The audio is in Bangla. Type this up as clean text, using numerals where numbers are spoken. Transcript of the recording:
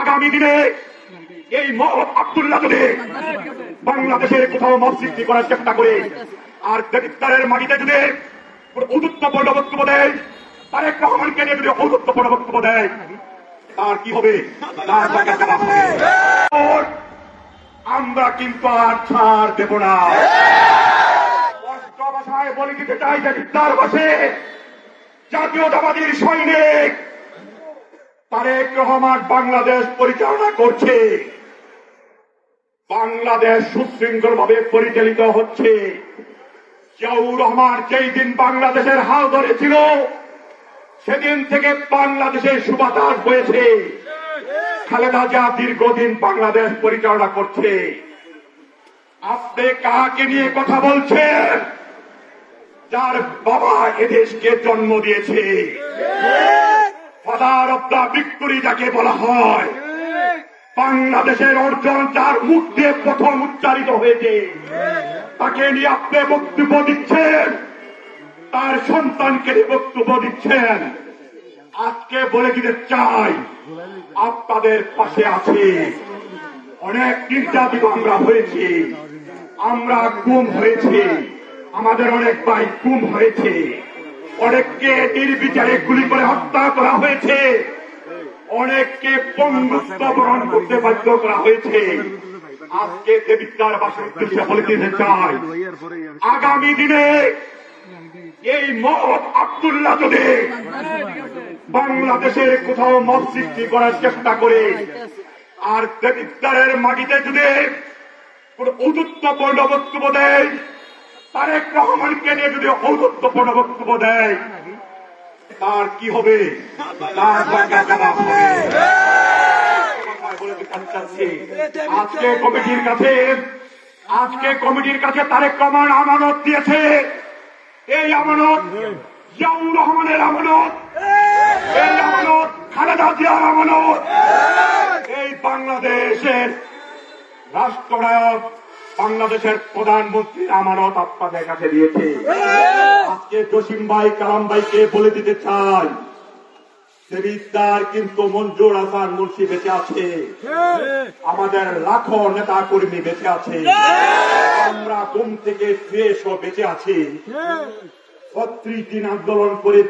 আগামী দিনে এই মোহাম্মদ আব্দুল্লাহ যদি বাংলাদেশের কোথাও মত সৃষ্টি করার চেষ্টা করে আর দেবিদ্বারের মাটিতে যদি ঔদ্ধত্যপূর্ণ বক্তব্য দেয়, তারেক রহমানকে নিয়ে যদি ঔদ্ধত্যপূর্ণ বক্তব্য দেয়, তার কি হবে? আমরা কিন্তু আর ছাড় দেব না। স্পষ্ট ভাষায় বলে দিতে চাই, দেবিদ্বার বসে জাতীয়তাবাদীর সৈনিক তারেক রহমান বাংলাদেশ পরিচালনা করছে। বাংলাদেশ সুশৃঙ্খল ভাবে পরিচালিত হচ্ছে। জিয়াউর রহমান যেই দিন বাংলাদেশের হাল ধরেছিল, সেদিন থেকে বাংলাদেশের সুবাতাস হয়েছে। খালেদা জিয়া দীর্ঘদিন বাংলাদেশ পরিচালনা করছে। আপনি কাকে নিয়ে কথা বলছেন? যার বাবা এদেশকে জন্ম দিয়েছে, ফাদার অব দ্য ভিক্টোরি যাকে বলা হয়, বাংলাদেশের অর্জন যার মুখ দিয়ে প্রথম উচ্চারিত হয়েছে, তাকে নিয়ে আপনি বক্তব্য দিচ্ছেন, তার সন্তানকে নিয়ে বক্তব্য দিচ্ছেন। আজকে বলে দিতে চাই, আপনাদের পাশে আছে। অনেক নির্যাতিত আমরা হয়েছি, আমরা গুম হয়েছি, আমাদের অনেক ভাই গুম হয়েছে, অনেককে নির্বিচারে গুলি করে হত্যা করা হয়েছে, অনেককে বন্ধুত্ব বরণ করতে বাধ্য করা হয়েছে। আজকে দেবিদ্বার বাসার উদ্দেশ্যে বলে দিতে চাই, আগামী দিনে এই মোহাম্মদ আব্দুল্লাহ যদি বাংলাদেশের কোথাও মত সৃষ্টি করার চেষ্টা করে আর দেবিদ্বারের মাটিতে যদি ঔদ্ধত্যপূর্ণ বক্তব্য দেয়, তারেক রহমানকে নিয়ে যদি ঔদ্ধত্যপূর্ণ বক্তব্য দেয়, তার কি হবে? আজকে কমিটির কাছে তারেক রহমান আমানত দিয়েছে। এই আমানত জিয়াউর রহমানের আমানত, এই আমানত খালেদা জিয়ার আমানত, এই বাংলাদেশের রাষ্ট্রনায়ক বাংলাদেশের প্রধানমন্ত্রীর আমানত আপনাদের কাছে দিয়েছে। আজকে জসিম ভাই, কালাম ভাইকে বলে দিতে চাই, দেবিদ্বার কিন্তু মঞ্জুর হাসান মুন্সি বেঁচে আছে, আমাদের লাখো নেতা কর্মী বেঁচে আছে, আমরা ঘুম থেকে ফ্রেশ ও বেঁচে আছি। ৩৬ দিন আন্দোলন করে